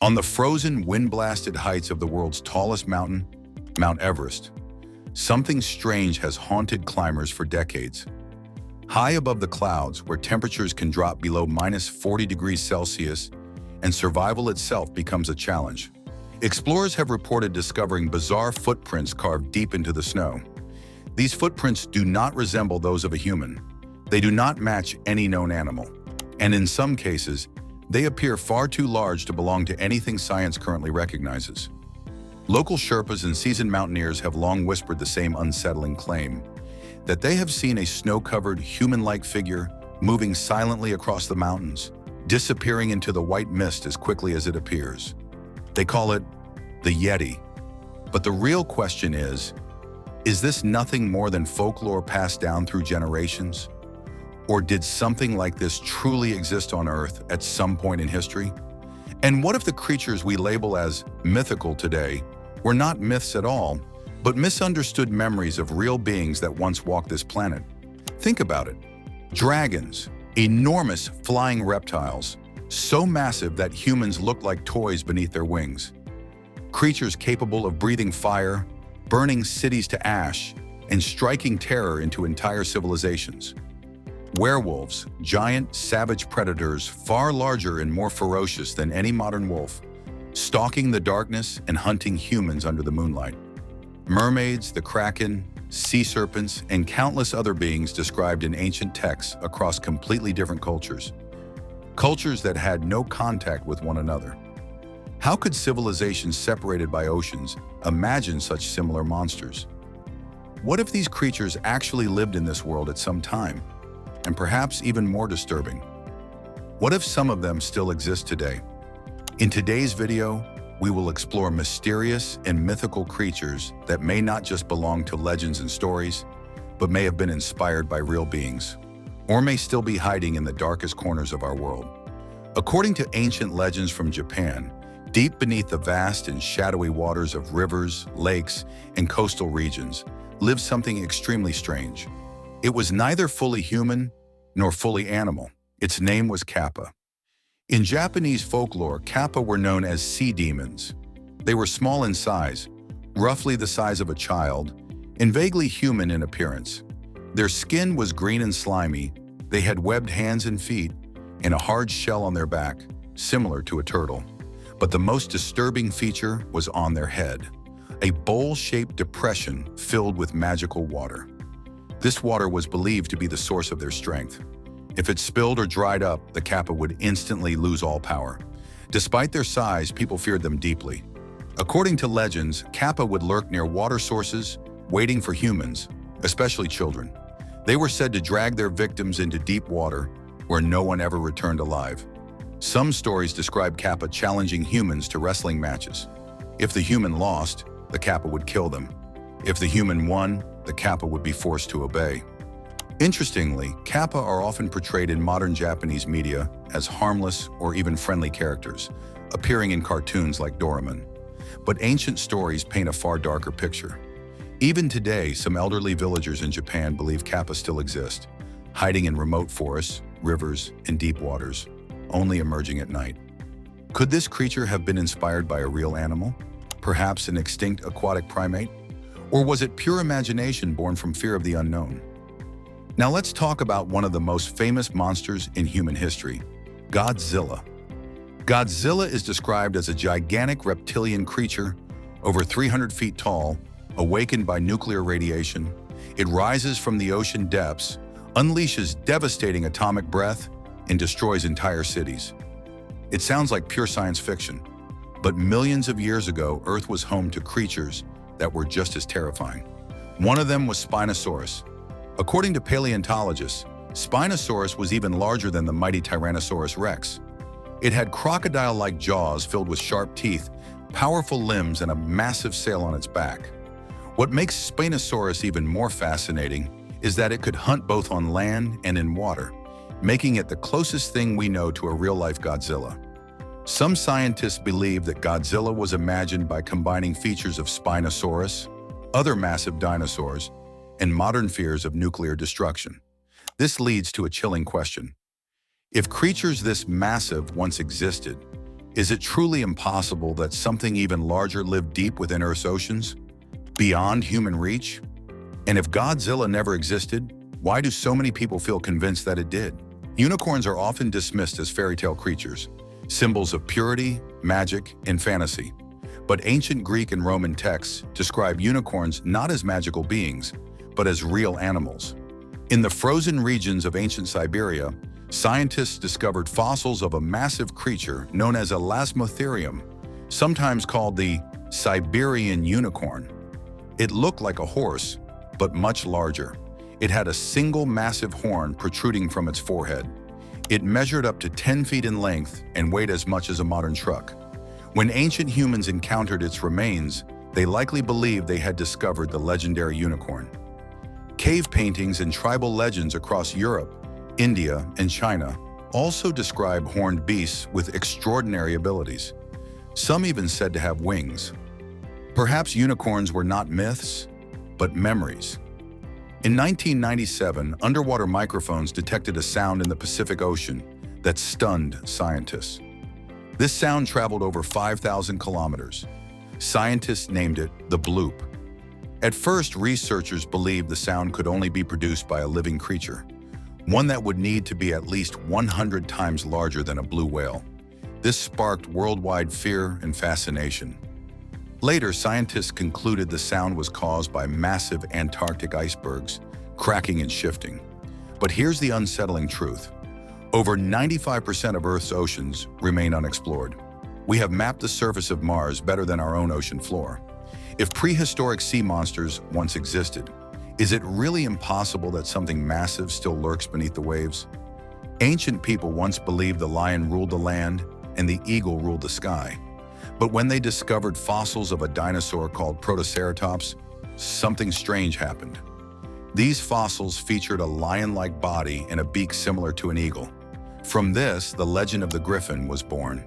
On the frozen, wind-blasted heights of the world's tallest mountain, Mount Everest, something strange has haunted climbers for decades. High above the clouds, where temperatures can drop below -40 degrees Celsius and survival itself becomes a challenge, explorers have reported discovering bizarre footprints carved deep into the snow. These footprints do not resemble those of a human. They do not match any known animal. And in some cases, they appear far too large to belong to anything science currently recognizes. Local Sherpas and seasoned mountaineers have long whispered the same unsettling claim, that they have seen a snow-covered, human-like figure moving silently across the mountains, disappearing into the white mist as quickly as it appears. They call it the Yeti. But the real question is this nothing more than folklore passed down through generations? Or did something like this truly exist on Earth at some point in history? And what if the creatures we label as mythical today were not myths at all, but misunderstood memories of real beings that once walked this planet? Think about it. Dragons, enormous flying reptiles, so massive that humans look like toys beneath their wings. Creatures capable of breathing fire, burning cities to ash, and striking terror into entire civilizations. Werewolves, giant, savage predators far larger and more ferocious than any modern wolf, stalking the darkness and hunting humans under the moonlight. Mermaids, the kraken, sea serpents, and countless other beings described in ancient texts across completely different cultures. Cultures that had no contact with one another. How could civilizations separated by oceans imagine such similar monsters? What if these creatures actually lived in this world at some time? And perhaps even more disturbing, what if some of them still exist today? In today's video, we will explore mysterious and mythical creatures that may not just belong to legends and stories, but may have been inspired by real beings, or may still be hiding in the darkest corners of our world. According to ancient legends from Japan, deep beneath the vast and shadowy waters of rivers, lakes, and coastal regions lived something extremely strange. It was neither fully human nor fully animal. Its name was Kappa. In Japanese folklore, Kappa were known as sea demons. They were small in size, roughly the size of a child, and vaguely human in appearance. Their skin was green and slimy, they had webbed hands and feet, and a hard shell on their back, similar to a turtle. But the most disturbing feature was on their head, a bowl-shaped depression filled with magical water. This water was believed to be the source of their strength. If it spilled or dried up, the Kappa would instantly lose all power. Despite their size, people feared them deeply. According to legends, Kappa would lurk near water sources, waiting for humans, especially children. They were said to drag their victims into deep water, where no one ever returned alive. Some stories describe Kappa challenging humans to wrestling matches. If the human lost, the Kappa would kill them. If the human won, the Kappa would be forced to obey. Interestingly, Kappa are often portrayed in modern Japanese media as harmless or even friendly characters, appearing in cartoons like Doraemon. But ancient stories paint a far darker picture. Even today, some elderly villagers in Japan believe Kappa still exist, hiding in remote forests, rivers, and deep waters, only emerging at night. Could this creature have been inspired by a real animal? Perhaps an extinct aquatic primate? Or was it pure imagination born from fear of the unknown? Now let's talk about one of the most famous monsters in human history, Godzilla. Godzilla is described as a gigantic reptilian creature, over 300 feet tall, awakened by nuclear radiation. It rises from the ocean depths, unleashes devastating atomic breath, and destroys entire cities. It sounds like pure science fiction, but millions of years ago, Earth was home to creatures that were just as terrifying. One of them was Spinosaurus. According to paleontologists, Spinosaurus was even larger than the mighty Tyrannosaurus rex. It had crocodile-like jaws filled with sharp teeth, powerful limbs, and a massive sail on its back. What makes Spinosaurus even more fascinating is that it could hunt both on land and in water, making it the closest thing we know to a real-life Godzilla. Some scientists believe that Godzilla was imagined by combining features of Spinosaurus, other massive dinosaurs, and modern fears of nuclear destruction. This leads to a chilling question. If creatures this massive once existed, Is it truly impossible that something even larger lived deep within Earth's oceans, beyond human reach? And if Godzilla never existed, why do so many people feel convinced that it did? Unicorns are often dismissed as fairy tale creatures, symbols of purity, magic, and fantasy. But ancient Greek and Roman texts describe unicorns not as magical beings, but as real animals. In the frozen regions of ancient Siberia, scientists discovered fossils of a massive creature known as Elasmotherium, sometimes called the Siberian unicorn. It looked like a horse, but much larger. It had a single massive horn protruding from its forehead. It measured up to 10 feet in length and weighed as much as a modern truck. When ancient humans encountered its remains, they likely believed they had discovered the legendary unicorn. Cave paintings and tribal legends across Europe, India, and China also describe horned beasts with extraordinary abilities. Some even said to have wings. Perhaps unicorns were not myths, but memories. In 1997, underwater microphones detected a sound in the Pacific Ocean that stunned scientists. This sound traveled over 5,000 kilometers. Scientists named it the bloop. At first, researchers believed the sound could only be produced by a living creature, one that would need to be at least 100 times larger than a blue whale. This sparked worldwide fear and fascination. Later, scientists concluded the sound was caused by massive Antarctic icebergs, cracking and shifting. But here's the unsettling truth. Over 95% of Earth's oceans remain unexplored. We have mapped the surface of Mars better than our own ocean floor. If prehistoric sea monsters once existed, is it really impossible that something massive still lurks beneath the waves? Ancient people once believed the lion ruled the land and the eagle ruled the sky. But when they discovered fossils of a dinosaur called Protoceratops, something strange happened. These fossils featured a lion-like body and a beak similar to an eagle. From this, the legend of the Griffin was born,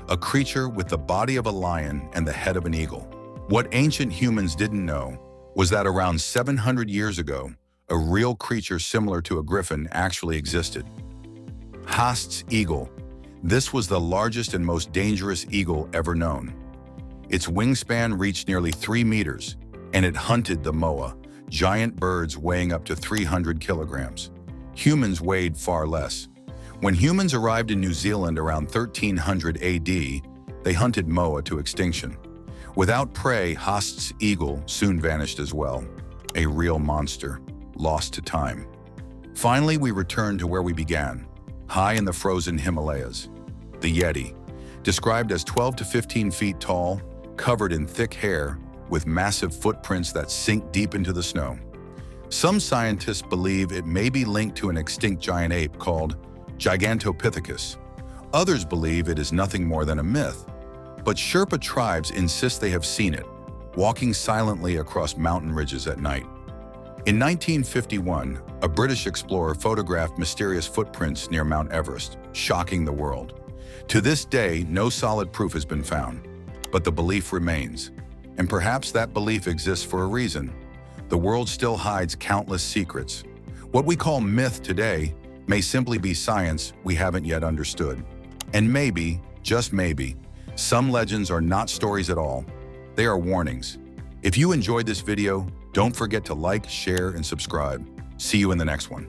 a creature with the body of a lion and the head of an eagle. What ancient humans didn't know was that around 700 years ago, a real creature similar to a griffin actually existed. Haast's eagle. This was the largest and most dangerous eagle ever known. Its wingspan reached nearly 3 meters, and it hunted the moa, giant birds weighing up to 300 kilograms. Humans weighed far less. When humans arrived in New Zealand around 1300 AD, they hunted moa to extinction. Without prey, Haast's eagle soon vanished as well, a real monster, lost to time. Finally, we returned to where we began, high in the frozen Himalayas. The Yeti, described as 12 to 15 feet tall, covered in thick hair, with massive footprints that sink deep into the snow. Some scientists believe it may be linked to an extinct giant ape called Gigantopithecus. Others believe it is nothing more than a myth, but Sherpa tribes insist they have seen it, walking silently across mountain ridges at night. In 1951, a British explorer photographed mysterious footprints near Mount Everest, shocking the world. To this day, no solid proof has been found, but the belief remains. And perhaps that belief exists for a reason. The world still hides countless secrets. What we call myth today may simply be science we haven't yet understood. And maybe, just maybe, some legends are not stories at all. They are warnings. If you enjoyed this video, don't forget to like, share, and subscribe. See you in the next one.